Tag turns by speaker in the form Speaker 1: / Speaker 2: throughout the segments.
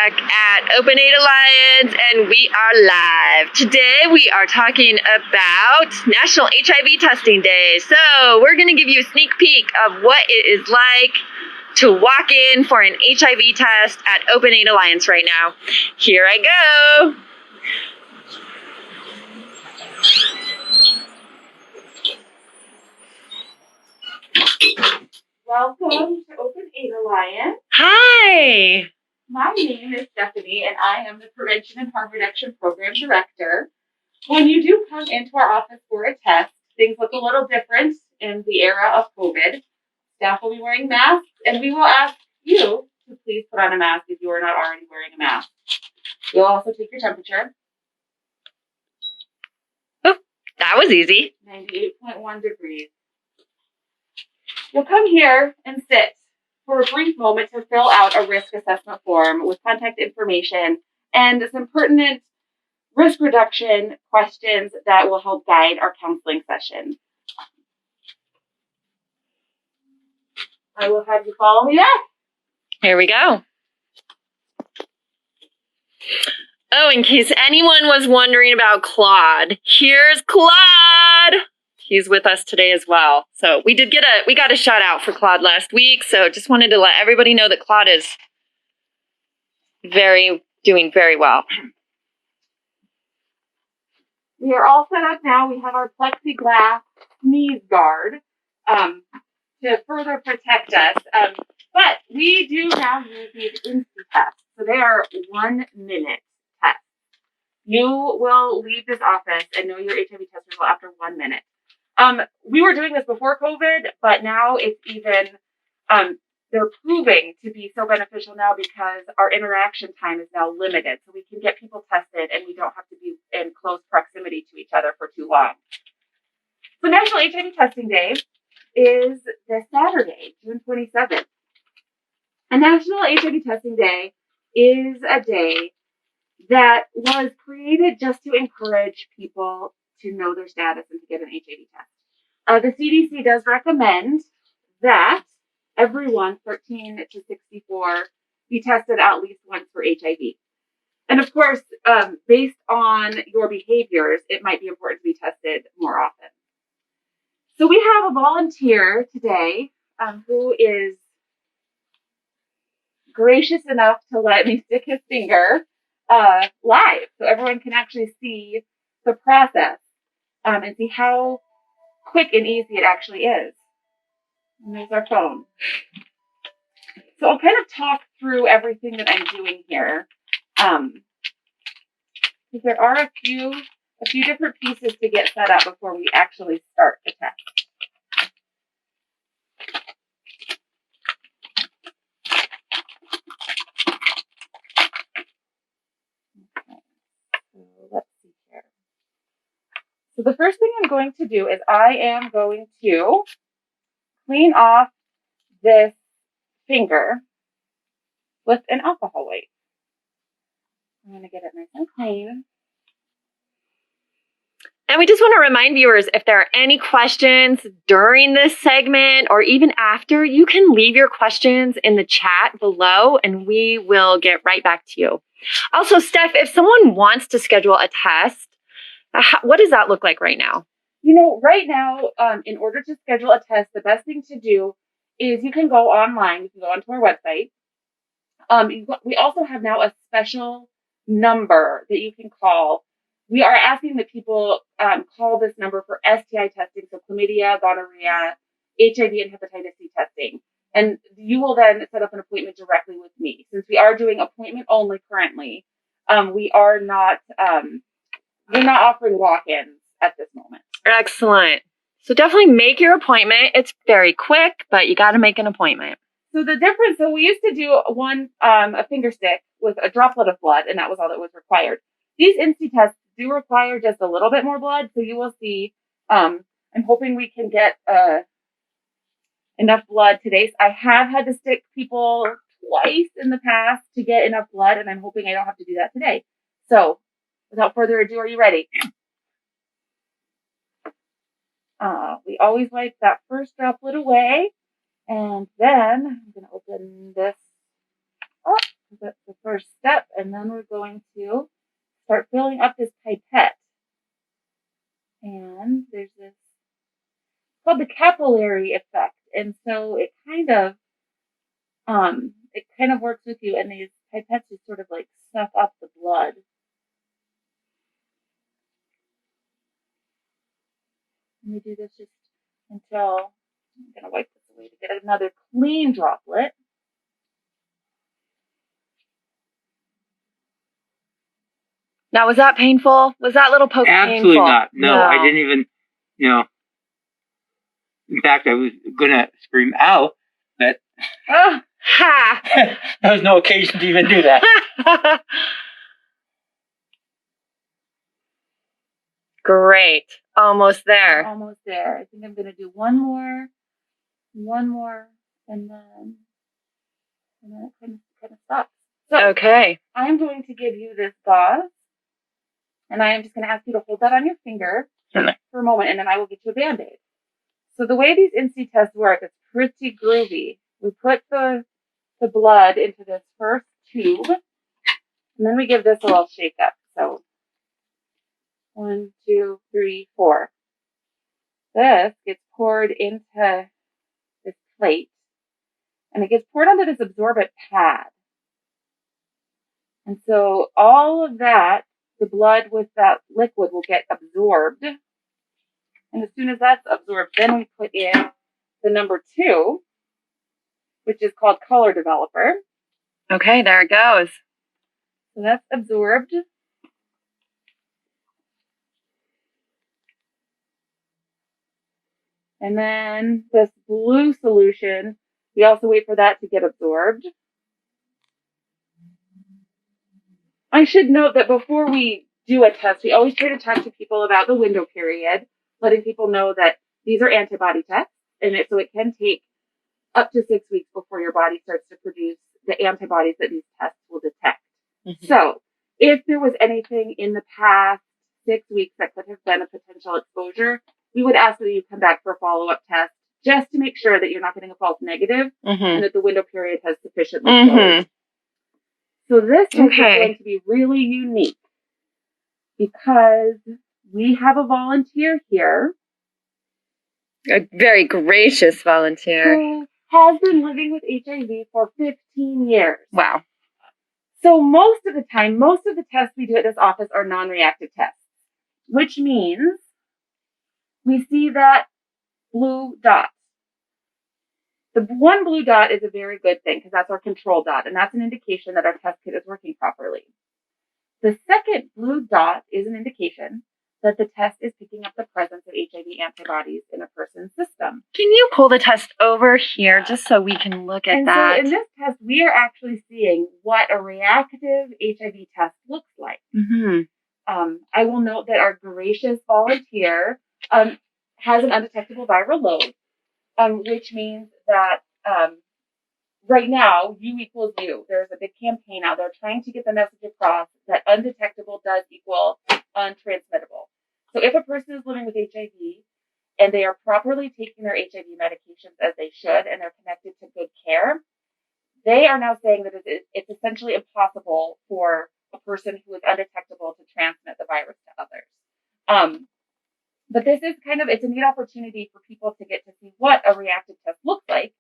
Speaker 1: back at Open Aid Alliance, and we are live. Today we are talking about National HIV Testing Day. So we're going to give you a sneak peek of what it is like to walk in for an HIV test at Open Aid Alliance right now. Here I go.
Speaker 2: Welcome to Open Aid Alliance.
Speaker 1: Hi.
Speaker 2: My name is Stephanie, and I am the Prevention and Harm Reduction Program Director. When you do come into our office for a test, things look a little different in the era of COVID. Staff will be wearing masks, and we will ask you to please put on a mask if you are not already wearing a mask. You'll also take your temperature.
Speaker 1: Oh, that was easy.
Speaker 2: 98.1 degrees. You'll come here and sit for a brief moment to fill out a risk assessment form with contact information and some pertinent risk reduction questions that will help guide our counseling session. I will have you follow me back.
Speaker 1: Here we go. Oh, in case anyone was wondering about Claude, here's Claude. He's with us today as well. So we got a shout out for Claude last week. So just wanted to let everybody know that Claude is doing very well.
Speaker 2: We are all set up now. We have our plexiglass sneeze guard to further protect us. But we do now use these instant tests. So they are 1 minute tests. You will leave this office and know your HIV test result after 1 minute. We were doing this before COVID, but now it's even, they're proving to be so beneficial now because our interaction time is now limited. So we can get people tested and we don't have to be in close proximity to each other for too long. So National HIV Testing Day is this Saturday, June 27th. And National HIV Testing Day is a day that was created just to encourage people to know their status and to get an HIV test. The CDC does recommend that everyone 13 to 64 be tested at least once for HIV. And of course, based on your behaviors, it might be important to be tested more often. So we have a volunteer today who is gracious enough to let me stick his finger live so everyone can actually see the process and see how quick and easy it actually is. And there's our phone. So I'll kind of talk through everything that I'm doing here. Because there are a few different pieces to get set up before we actually start the test. Okay. So let's see here. So the first thing I'm going to do is I am going to clean off this finger with an alcohol wipe. I'm going to get it nice and clean.
Speaker 1: And we just want to remind viewers, if there are any questions during this segment or even after, you can leave your questions in the chat below and we will get right back to you. Also, Steph, if someone wants to schedule a test, what does that look like right now?
Speaker 2: You know, right now, in order to schedule a test, the best thing to do is you can go online. You can go onto our website. We also have now a special number that you can call. We are asking that people call this number for STI testing, so chlamydia, gonorrhea, HIV, and hepatitis C testing. And you will then set up an appointment directly with me. Since we are doing appointment only currently, we're not offering walk-ins at this moment.
Speaker 1: Excellent. So definitely make your appointment. It's very quick, but you got to make an appointment.
Speaker 2: So the difference, so we used to do a finger stick with a droplet of blood, and that was all that was required. These INSTI tests do require just a little bit more blood, so you will see. I'm hoping we can get enough blood today. So I have had to stick people twice in the past to get enough blood, and I'm hoping I don't have to do that today. So without further ado, are you ready? We always wipe that first droplet away, and then I'm going to open this up. That's the first step. and then we're going to start filling up this pipette. And there's this, it's called the capillary effect. And so it kind of works with you, and these pipettes just sort of like suck up the blood. And we do this just until, I'm going to wipe this away to get another clean droplet.
Speaker 1: Now, was that painful? Was that little poke painful?
Speaker 3: Absolutely not. No, I didn't even, in fact, I was going to scream out, but there was no occasion to even do that.
Speaker 1: Great. Almost there.
Speaker 2: Almost there. I think I'm going to do one more, and then it kind of stops. So,
Speaker 1: okay.
Speaker 2: I'm going to give you this gauze, and I am just going to ask you to hold that on your finger for a moment, and then I will get you a Band-Aid. So the way these INSTI tests work, it's pretty groovy. We put the blood into this first tube, and then we give this a little shake up. So 1, 2, 3, 4. This gets poured into this plate, and it gets poured onto this absorbent pad. And so all of that, the blood with that liquid will get absorbed. And as soon as that's absorbed, then we put in the number 2, which is called color developer.
Speaker 1: Okay, there it goes.
Speaker 2: So that's absorbed. And then this blue solution, we also wait for that to get absorbed. I should note that before we do a test, we always try to talk to people about the window period, letting people know that these are antibody tests, and so it can take up to 6 weeks before your body starts to produce the antibodies that these tests will detect. Mm-hmm. So if there was anything in the past 6 weeks that could have been a potential exposure, we would ask that you come back for a follow-up test just to make sure that you're not getting a false negative and that the window period has sufficiently closed. So this is going to be really unique because we have a volunteer here.
Speaker 1: A very gracious volunteer.
Speaker 2: Who has been living with HIV for 15 years.
Speaker 1: Wow.
Speaker 2: So most of the time, most of the tests we do at this office are non-reactive tests, which means we see that blue dot. The one blue dot is a very good thing because that's our control dot, and that's an indication that our test kit is working properly. The second blue dot is an indication that the test is picking up the presence of HIV antibodies in a person's system.
Speaker 1: Can you pull the test over here just so we can look at that?
Speaker 2: So in this test, we are actually seeing what a reactive HIV test looks like. Mm-hmm. I will note that our gracious volunteer has an undetectable viral load, which means that right now, U equals U. There's a big campaign out there trying to get the message across that undetectable does equal untransmittable. So if a person is living with HIV and they are properly taking their HIV medications as they should and they're connected to good care, they are now saying that it's essentially impossible for a person who is undetectable to transmit the virus to others. But this is it's a neat opportunity for people to get to see what a reactive test looks like.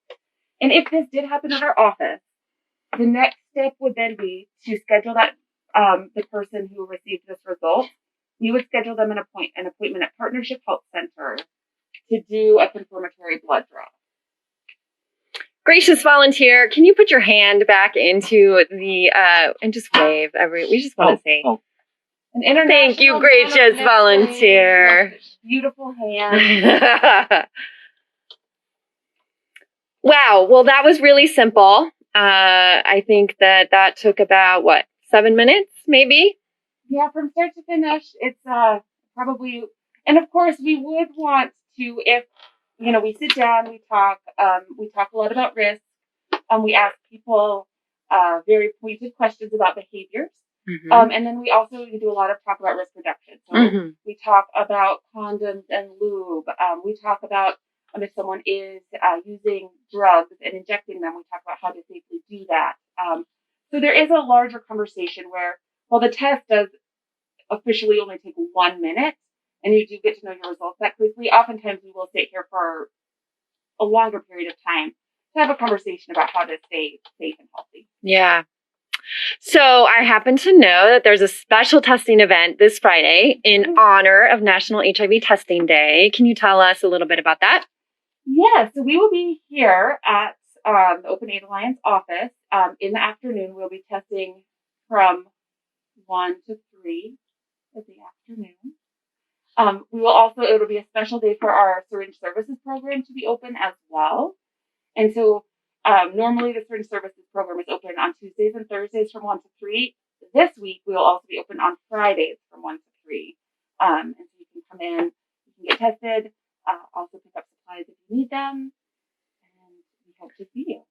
Speaker 2: And if this did happen at our office, the next step would then be to schedule that the person who received this result. We would schedule them an appointment at Partnership Health Center to do a confirmatory blood draw.
Speaker 1: Gracious volunteer, can you put your hand back into the and just wave? We just want to say.
Speaker 2: An international
Speaker 1: thank you, gracious volunteer.
Speaker 2: Beautiful hand.
Speaker 1: Wow. Well, that was really simple. I think that took about 7 minutes, maybe?
Speaker 2: Yeah, from start to finish, it's probably, and of course we would want to, if, we sit down, we talk a lot about risk, we ask people very pointed questions about behaviors. Mm-hmm. And then we also do a lot of talk about risk reduction. So we talk about condoms and lube. We talk about if someone is using drugs and injecting them, we talk about how to safely do that. So there is a larger conversation where, while the test does officially only take 1 minute, and you do get to know your results that quickly, oftentimes we will sit here for a longer period of time to have a conversation about how to stay safe and healthy.
Speaker 1: Yeah. So I happen to know that there's a special testing event this Friday in honor of National HIV Testing Day. Can you tell us a little bit about that?
Speaker 2: Yeah, so we will be here at the Open AIDS Alliance office. In the afternoon, we'll be testing from 1 to 3 of the afternoon. We will also, it'll be a special day for our syringe services program to be open as well. And so normally the syringe services program is open on Tuesdays and Thursdays from 1 to 3. This week, we will also be open on Fridays from 1 to 3. And so you can come in, you can get tested, also pick up supplies if you need them, and we hope to see you.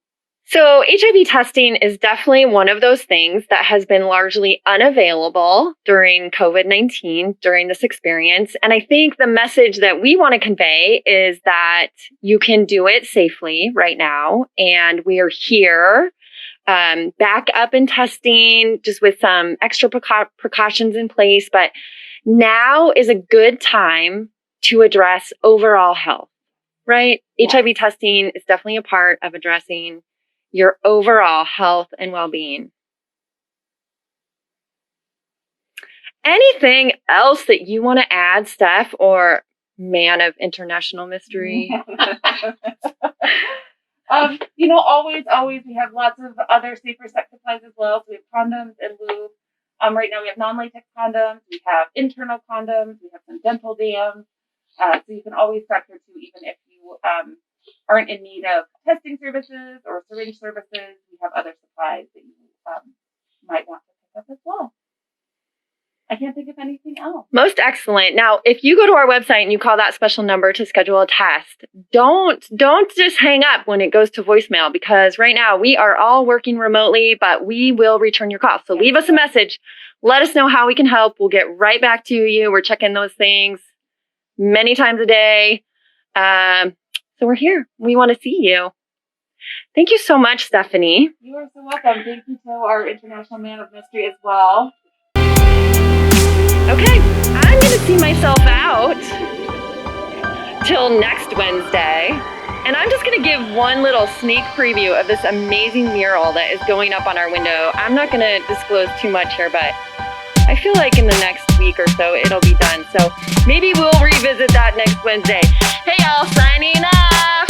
Speaker 1: So HIV testing is definitely one of those things that has been largely unavailable during COVID-19, during this experience. And I think the message that we want to convey is that you can do it safely right now. And we are here back up in testing, just with some extra precautions in place. But now is a good time to address overall health, right? Yeah. HIV testing is definitely a part of addressing your overall health and well-being. Anything else that you want to add, Steph, or man of international mystery?
Speaker 2: Always we have lots of other safer sex supplies as well. So we have condoms and lube. Right now we have non-latex condoms. We have internal condoms. We have some dental dams. So you can always factor to, even if you aren't in need of testing services or syringe services, we have other supplies that you might want to pick up as well. I can't think of anything else.
Speaker 1: Most excellent. Now, if you go to our website and you call that special number to schedule a test, don't just hang up when it goes to voicemail, because right now we are all working remotely, but we will return your call. So leave us a message. Let us know how we can help. We'll get right back to you. We're checking those things many times a day. So we're here. We want to see you. Thank you so much, Stephanie.
Speaker 2: You are so welcome. Thank you to our international man of mystery as well.
Speaker 1: Okay, I'm going to see myself out till next Wednesday. And I'm just going to give one little sneak preview of this amazing mural that is going up on our window. I'm not going to disclose too much here, but I feel like in the next week or so, it'll be done. So maybe we'll revisit that next Wednesday. Hey, y'all, signing off.